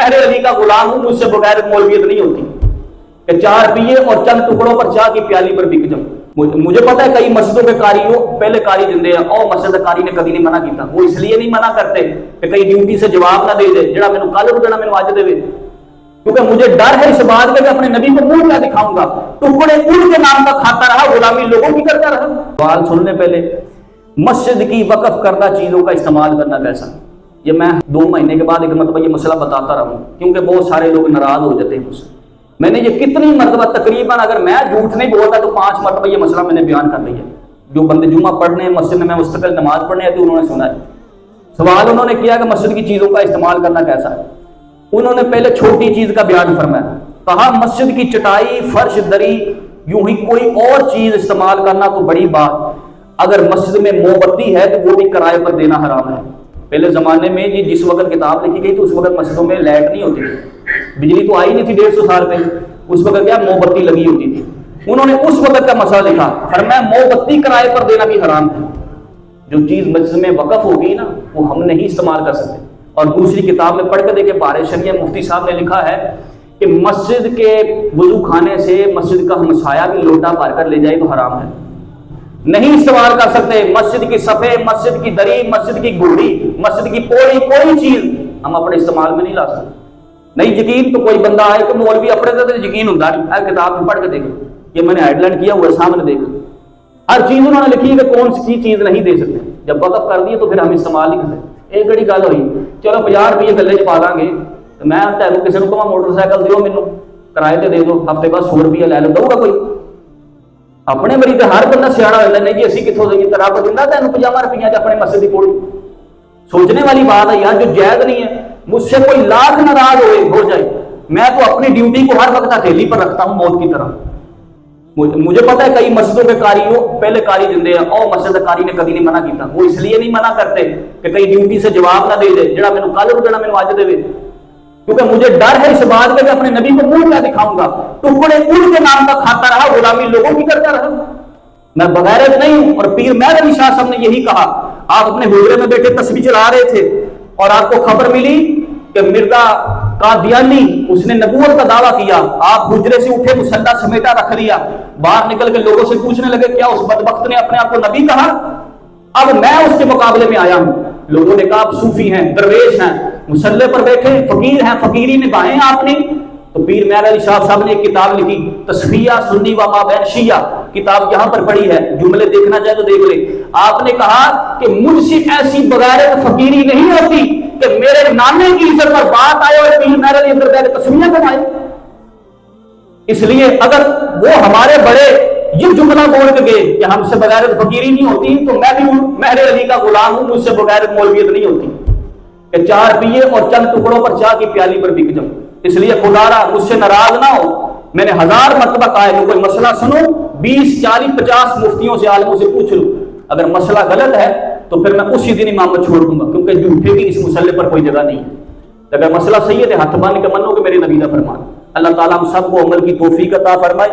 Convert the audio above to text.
महरे अली का गुलाम हूं, मुझसे बगैर मौलवियत नहीं होती कि चार पिए और चंद टुकड़ों पर चाह की प्याली पर बिक जाऊं। मुझे पता है कई मस्जिदों के कारी हो पहले कारी दिंदे हैं और मस्जिद कारी ने कभी नहीं मना किया। वो इसलिए नहीं मना करते कि कई ड्यूटी से जवाब ना दे दे जरा मैंने कल को देना मैंने अज दे, क्योंकि मुझे डर है इस बात का कि अपने नबी को मुंह क्या दिखाऊंगा। टुकड़े उनके नाम का खाता रहा, गुलामी लोगों की करता रहा। सवाल सुनने पहले मस्जिद की वक्फ करदा चीजों का इस्तेमाल करना कैसा, ये मैं 2 महीने के बाद एक मतलब ये मसला बताता रहूं, क्योंकि बहुत सारे लोग नाराज हो जाते हैं मुझसे। मैंने ये कितनी मरतबा तकरीबन अगर मैं झूठ नहीं बोलता तो 5 मरतबा ये मसला मैंने बयान कर दिया। जो बंदे जुम्मा पढ़ने मस्जिद में मुस्तकिल नमाज पढ़ने आते उन्होंने सुना है। सवाल उन्होंने किया कि मस्जिद की चीजों का इस्तेमाल करना कैसा है। उन्होंने पहले छोटी चीज का बयान फरमाया, कहा मस्जिद की चटाई फर्श दरी यूं ही कोई और चीज इस्तेमाल करना तो बड़ी बात, अगर मस्जिद में मोमबत्ती है तो वो भी किराए पर देना हराम है। पहले जमाने में ये जिस वक्त किताब लिखी गई तो उस वक्त मस्जिदों में लाइट नहीं होती थी, बिजली तो आई नहीं थी 150 साल पहले, उस वक्त क्या मोमबत्ती लगी होती थी। उन्होंने उस वक्त का मसला लिखा, फरमाया मोमबत्ती किराए पर देना भी हराम है। जो चीज मस्जिद में वक़फ होगी ना वो हम नहीं इस्तेमाल कर सकते। और दूसरी किताब में पढ़ के देखे बारे शरिया मुफ्ती साहब ने लिखा है कि मस्जिद के वजू खाने से मस्जिद का हमसाया भी लोटा भर कर ले जाए तो हराम है, नहीं इस्तेमाल कर सकते। मस्जिद की सफ़े, मस्जिद की दरी, मस्जिद की घोड़ी, मस्जिद की पौड़ी, कोई चीज हम अपने इस्तेमाल में नहीं ला सकते। नहीं यकीन तो कोई बंदा आए कि मौलवी अपने तो यकीन होता नहीं, किताब में पढ़ के देखे, ये मैंने हेडलाइन किया हुआ सामने देखा। हर चीज उन्होंने लिखी है कि कौन सी चीज नहीं दे सकते। जब वक़्फ़ कर दिए तो फिर हम इस्तेमाल नहीं कर सकते। एक बड़ी गल हुई, चलो 50 रुपये गले च पा लांगे, तो मैं तैनूं किसी को कहां मोटरसाइकिल दिओ मैनू किराए ते दे दो, हफ्ते बाद 100 रुपया लै लो, दऊगा कोई? अपने मरी तो हर बंदा सियाणा होता नहीं जी असी कितों देंगे, रब दिंदा तैनूं 50 रुपया अपने मस्जिद की पौड़ी। सोचने वाली बात है यार, जो जायज नहीं है। मुझसे कोई लाख नाराज हो जाए, मैं तो अपनी ड्यूटी को हर वक्त हथेली पर रखता हूं मौत की तरह। मुझे पता है कई मस्जिदों के कारी हो पहले कारी दिंदे हैं और मस्जिद कारी ने कभी नहीं मना किया। वो इसलिए नहीं मना करते कि कई ड्यूटी से जवाब ना दे दे जरा मैंने कल को देना मैंने अज दे, क्योंकि मुझे डर है इस बात का कि अपने नबी को मुंह क्या दिखाऊंगा। टुकड़े उनके नाम का खाता रहा, गुलामी लोगों की करता रहा। मैं बगैरत नहीं हूं। और पीर महर अली शाह साहब ने यही कहा, आप अपने हुजरे में बैठे तस्बीह चला रहे थे और आपको खबर मिली कि मिर्जा कादियानी उसने नबूवत का दावा किया, आप हुजरे से उठे मुसल्ला समेटा रख दिया, बाहर निकल के लोगों से पूछने लगे क्या उस बदबख्त ने अपने आप को नबी कहा? अब मैं उसके मुकाबले में आया हूं। लोगों ने कहा आप सूफी हैं, दरवेश हैं, मुसल्ले पर बैठे फकीर हैं, फकीरी निभाएं आपने। तो पीर महर अली शाह साहब ने एक किताब लिखी तस्फिया सुन्नी व माबैन शिया, किताब यहां पर पड़ी है, जुमले देखना चाहे तो देख ले। आपने कहा कि मुझसे ऐसी बगैरत फकीरी नहीं होती कि मेरे नाने की इज्जत पर बात आए और पीर महर अली अंदर बैठ तस्वीरें बनाए। इसलिए अगर वो हमारे बड़े ये जुमला बोल के गए कि हमसे बगैरत फकीरी नहीं होती, तो मैं भी महरे अली का गुलाम हूं, मुझसे बगैरत मौलवियत नहीं होती कि 4 पिए और चंद टुकड़ों पर चाह की प्याली पर बिक जाऊं। इसलिए खुदारा मुझसे नाराज ना हो, मैंने 1000 मरतबा कहा है कोई मसला सुनो 20, 40, 50 मुफ्तियों से आलिमों से पूछ लो, अगर मसला गलत है तो फिर मैं उसी दिन इमामत छोड़ दूंगा, क्योंकि झूठे की इस मुसल्ले पर कोई जगह नहीं है। अगर मसला सही है तो हाथ बांध के मनो कि मेरे नबी का फरमान। अल्लाह ताला हम सबको अमल की तौफीक अता फरमाए।